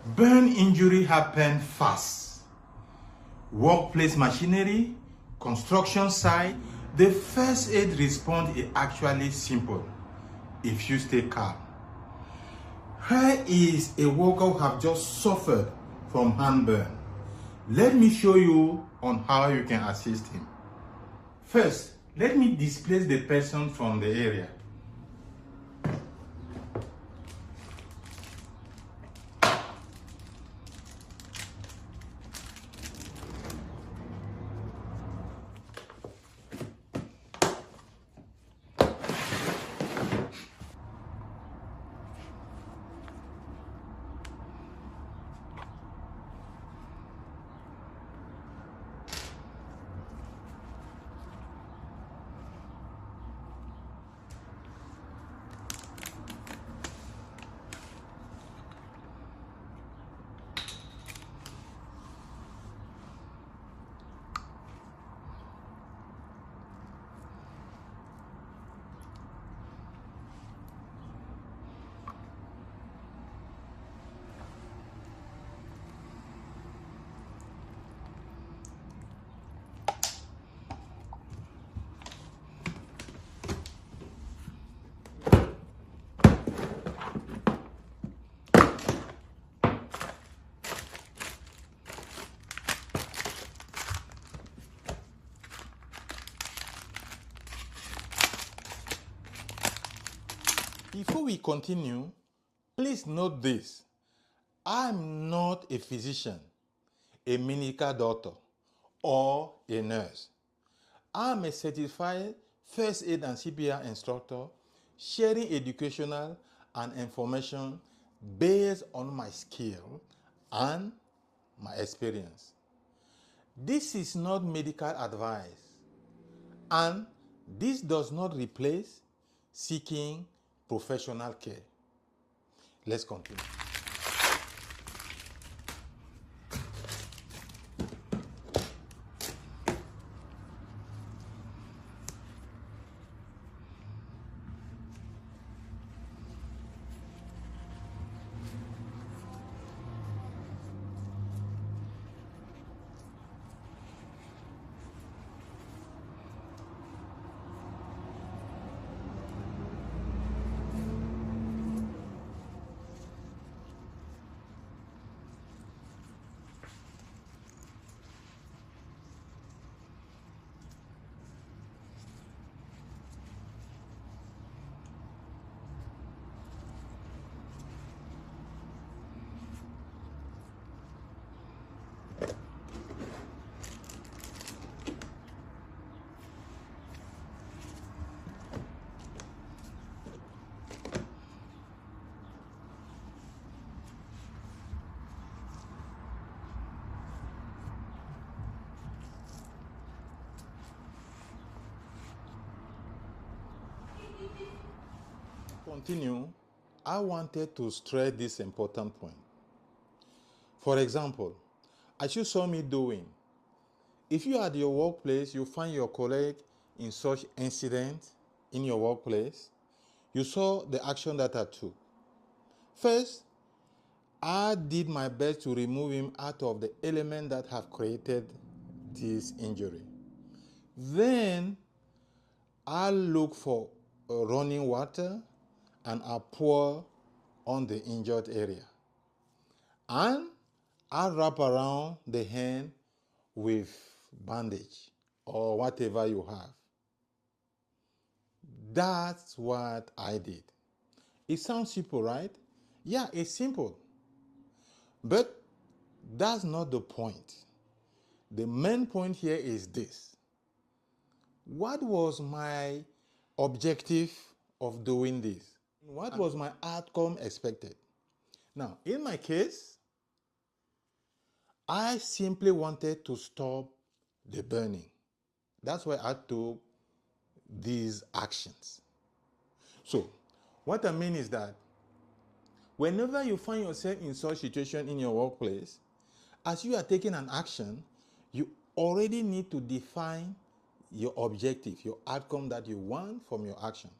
Burn injury happen fast. Workplace machinery, construction site, the first aid response is actually simple if you stay calm. Here is a worker who have just suffered from hand burn. Let me show you on how you can assist him. First, let me displace the person from the area. Before we continue, please note this. I'm not a physician, a medical doctor, or a nurse. I'm a certified first aid and CPR instructor sharing educational and information based on my skill and my experience. This is not medical advice, and this does not replace seeking professional care. Let's continue. Continue, I wanted to stress this important point. For example, as you saw me doing, if you are at your workplace, you find your colleague in such incident in your workplace, you saw the action that I took. First, I did my best to remove him out of the element that have created this injury. Then, I look for running water and I pour on the injured area. And I wrap around the hand with bandage or whatever you have. That's what I did. It sounds simple, right? Yeah, it's simple. But that's not the point. The main point here is this. What was my objective of doing this? What was my outcome expected? Now, in my case, I simply wanted to stop the burning. That's why I took these actions. So, what I mean is that whenever you find yourself in such situation in your workplace, as you are taking an action, you already need to define your objective, your outcome that you want from your action.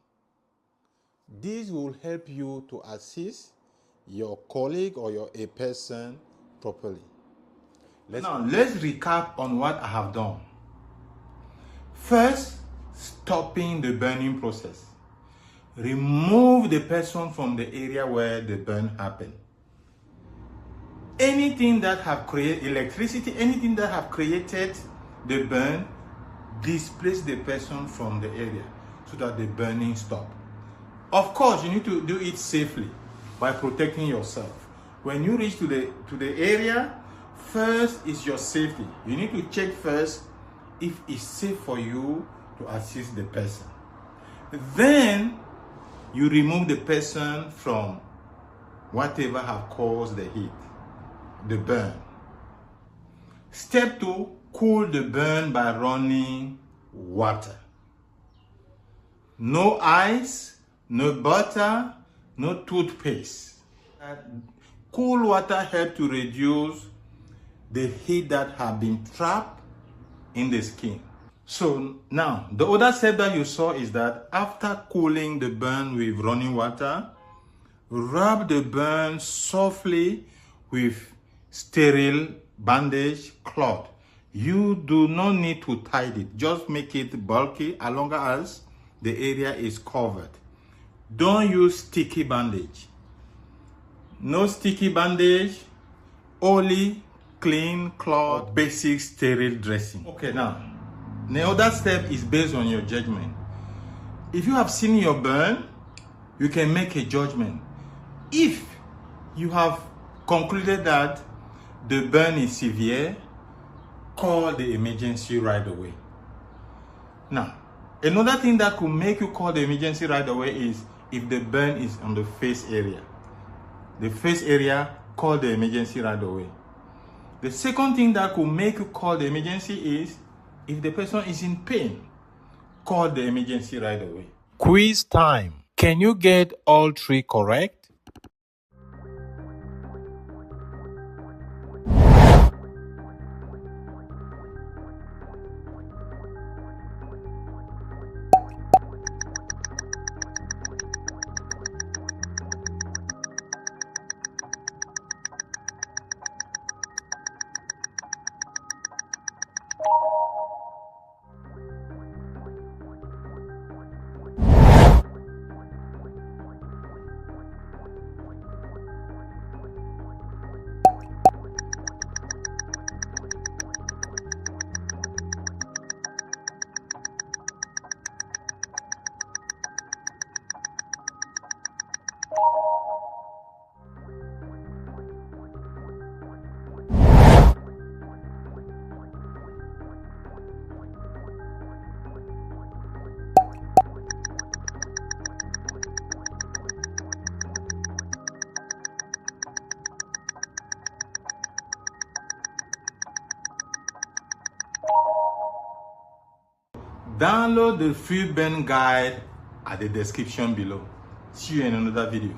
This will help you to assist your colleague or a person properly. Let's recap on what I have done. First, stopping the burning process. Remove the person from the area where the burn happened. Anything that have created electricity, anything that have created the burn, displace the person from the area so that the burning stop. Of course, you need to do it safely by protecting yourself. When you reach to the area, first is your safety. You need to check first if it's safe for you to assist the person. Then you remove the person from whatever have caused the heat, the burn. Step 2, cool the burn by running water. No ice, no butter, no toothpaste. Cool water helps to reduce the heat that have been trapped in the skin. So now, the other step that you saw is that after cooling the burn with running water, rub the burn softly with sterile bandage cloth. You do not need to tie it. Just make it bulky as long as the area is covered. Don't use sticky bandage. No sticky bandage, only clean cloth, basic sterile dressing. Okay, now, the other step is based on your judgment. If you have seen your burn, you can make a judgment. If you have concluded that the burn is severe, call the emergency right away. Now, another thing that could make you call the emergency right away is if the burn is on the face area. The face area, call the emergency right away. The second thing that could make you call the emergency is if the person is in pain, call the emergency right away. Quiz time. Can you get all 3 correct? Download the free burn guide at the description below. See you in another video.